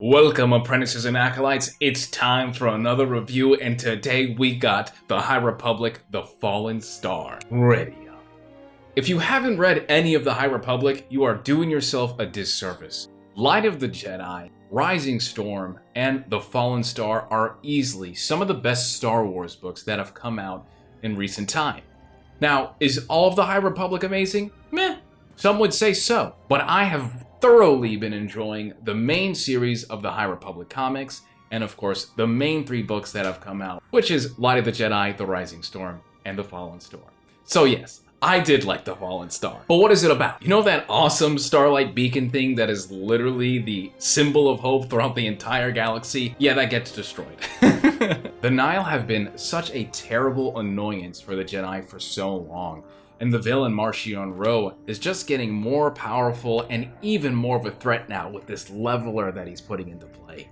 Welcome, apprentices and acolytes. It's time for another review, and today we got The High Republic: The Fallen Star. Ready up. If you haven't read any of The High Republic, you are doing yourself a disservice. Light of the Jedi, Rising Storm, and The Fallen Star are easily some of the best Star Wars books that have come out in recent time. Now, is all of The High Republic amazing? Meh. Some would say so, but I have thoroughly been enjoying the main series of the High Republic comics, and of course, the main three books that have come out, which is Light of the Jedi, The Rising Storm, and The Fallen Star. So yes, I did like The Fallen Star. But what is it about? You know that awesome starlight beacon thing that is literally the symbol of hope throughout the entire galaxy? Yeah, that gets destroyed. The Nihil have been such a terrible annoyance for the Jedi for so long. And the villain Marchion Ro is just getting more powerful and even more of a threat now with this leveler that he's putting into play.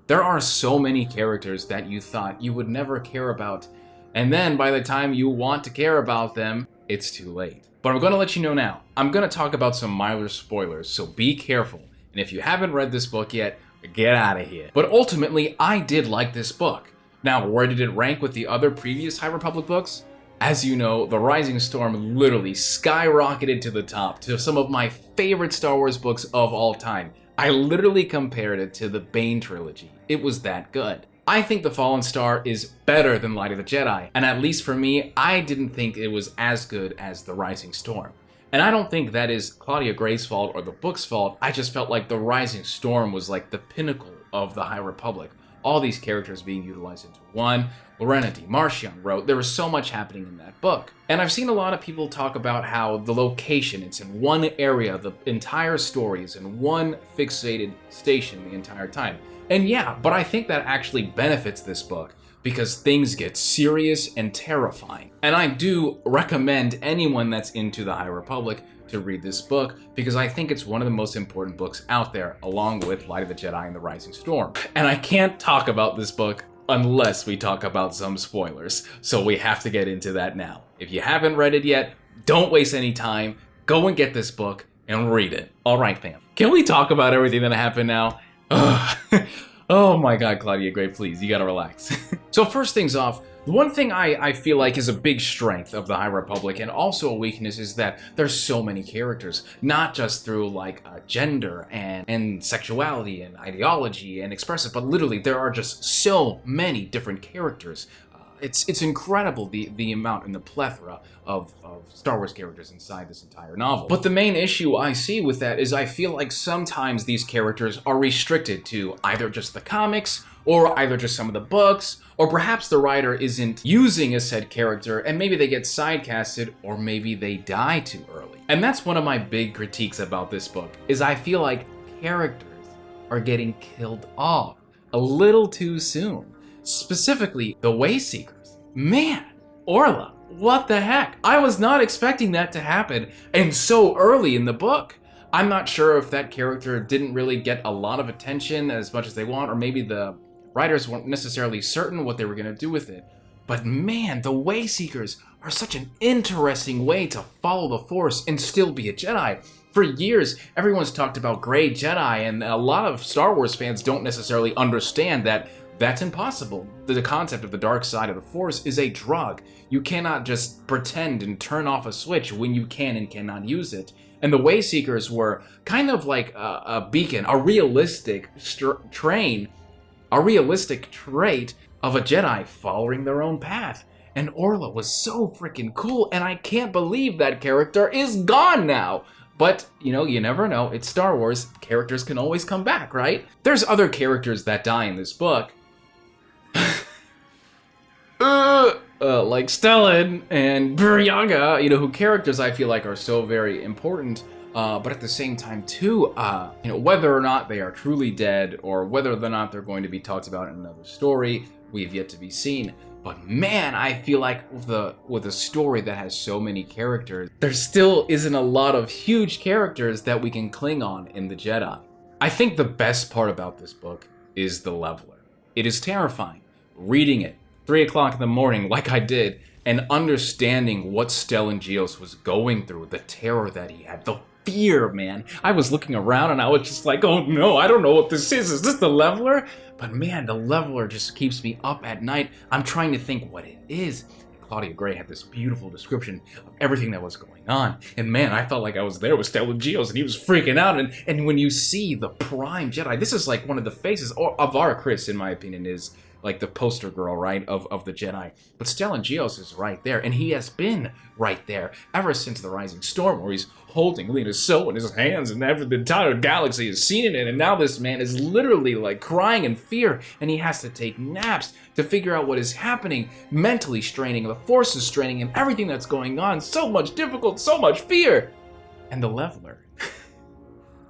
There are so many characters that you thought you would never care about, and then by the time you want to care about them, it's too late. But I'm going to let you know now, I'm going to talk about some minor spoilers, so be careful. And if you haven't read this book yet, get out of here. But ultimately, I did like this book. Now, where did it rank with the other previous High Republic books? As you know, The Rising Storm literally skyrocketed to the top, to some of my favorite Star Wars books of all time. I literally compared it to the Bane trilogy. It was that good. I think The Fallen Star is better than Light of the Jedi, and at least for me, I didn't think it was as good as The Rising Storm. And I don't think that is Claudia Gray's fault or the book's fault. I just felt like The Rising Storm was like the pinnacle of the High Republic. All these characters being utilized into one. Lorena D. Marchion wrote, there was so much happening in that book. And I've seen a lot of people talk about how the location, it's in one area, the entire story is in one fixated station the entire time. And yeah, but I think that actually benefits this book because things get serious and terrifying. And I do recommend anyone that's into the High Republic to read this book because I think it's one of the most important books out there, along with Light of the Jedi and The Rising Storm. And I can't talk about this book unless we talk about some spoilers, so we have to get into that now. If you haven't read it yet, don't waste any time, go and get this book and read it. Alright fam, can we talk about everything that happened now? Oh my god, Claudia Gray, please, you gotta relax. So first things off, the one thing I feel like is a big strength of the High Republic and also a weakness is that there's so many characters, not just through like gender and sexuality and ideology and expressive, but literally there are just so many different characters. It's incredible the amount and the plethora of Star Wars characters inside this entire novel. But the main issue I see with that is I feel like sometimes these characters are restricted to either just the comics or either just some of the books, or perhaps the writer isn't using a said character and maybe they get sidecasted or maybe they die too early. And that's one of my big critiques about this book, is I feel like characters are getting killed off a little too soon. Specifically, the Wayseekers. Man, Orla, what the heck? I was not expecting that to happen, and so early in the book. I'm not sure if that character didn't really get a lot of attention as much as they want, or maybe the writers weren't necessarily certain what they were going to do with it. But man, the Wayseekers are such an interesting way to follow the Force and still be a Jedi. For years, everyone's talked about Grey Jedi, and a lot of Star Wars fans don't necessarily understand that that's impossible. The concept of the dark side of the Force is a drug. You cannot just pretend and turn off a switch when you can and cannot use it. And the Wayseekers were kind of like a beacon, a realistic trait of a Jedi following their own path. And Orla was so freaking cool, and I can't believe that character is gone now. But, you know, you never know. It's Star Wars. Characters can always come back, right? There's other characters that die in this book. Like Stellan and Buryaga, you know, who characters I feel like are so very important, but at the same time too, you know, whether or not they are truly dead or whether or not they're going to be talked about in another story, we've yet to be seen. But man, I feel like with a story that has so many characters, there still isn't a lot of huge characters that we can cling on in the Jedi. I think the best part about this book is the leveler. It is terrifying. Reading it 3 o'clock in the morning like I did and understanding what Stellan Gios was going through, the terror that he had, the fear, man. I was looking around and I was just like, oh no, I don't know what this is. Is this the Leveler? But man, the Leveler just keeps me up at night. I'm trying to think what it is. Claudia Gray had this beautiful description of everything that was going on. And man, I felt like I was there with Stellan Gios and he was freaking out. And when you see the Prime Jedi, this is like one of the faces of Vara Chris, in my opinion, is like the poster girl, right, of the Jedi. But Stellan Gios is right there, and he has been right there ever since the Rising Storm, where he's holding Lena Solo in his hands, and the entire galaxy has seen it, and now this man is literally like crying in fear, and he has to take naps to figure out what is happening, mentally straining, the Force is straining him, everything that's going on, so much difficult, so much fear. And the Leveler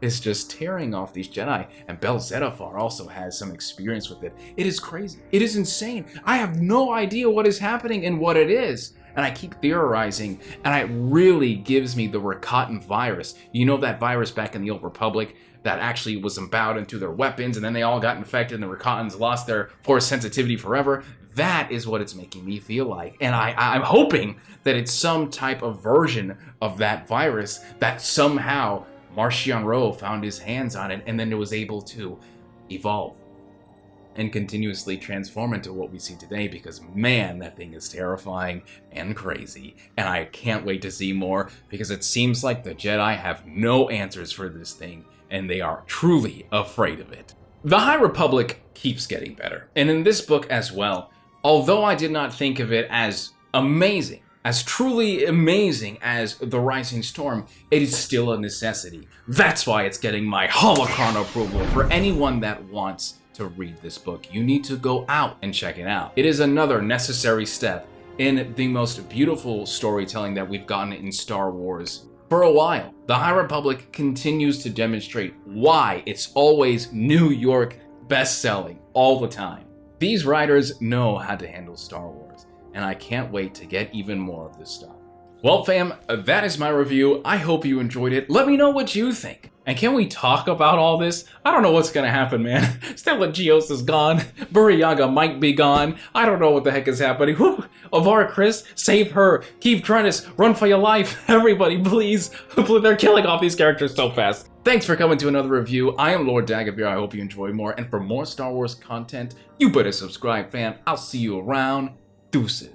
is just tearing off these Jedi, and Bel Zettifar also has some experience with it. It is crazy. It is insane. I have no idea what is happening and what it is. And I keep theorizing, and it really gives me the Rakatan virus. You know that virus back in the Old Republic that actually was imbibed into their weapons, and then they all got infected, and the Rakatans lost their Force sensitivity forever? That is what it's making me feel like. And I'm hoping that it's some type of version of that virus that somehow Marchion Ro found his hands on it, and then it was able to evolve and continuously transform into what we see today, because man, that thing is terrifying and crazy, and I can't wait to see more, because it seems like the Jedi have no answers for this thing, and they are truly afraid of it. The High Republic keeps getting better, and in this book as well, although I did not think of it as amazing, as truly amazing as The Rising Storm, it is still a necessity. That's why it's getting my Holocron approval. For anyone that wants to read this book, you need to go out and check it out. It is another necessary step in the most beautiful storytelling that we've gotten in Star Wars for a while. The High Republic continues to demonstrate why it's always New York best-selling all the time. These writers know how to handle Star Wars, and I can't wait to get even more of this stuff. Well, fam, that is my review. I hope you enjoyed it. Let me know what you think. And can we talk about all this? I don't know what's gonna happen, man. Stellan Gios is gone. Burryaga might be gone. I don't know what the heck is happening. Whew. Avara Chris, save her. Keep Trennis, run for your life. Everybody, please. They're killing off these characters so fast. Thanks for coming to another review. I am Lord Dagovere. I hope you enjoy more. And for more Star Wars content, you better subscribe, fam. I'll see you around. Deuces.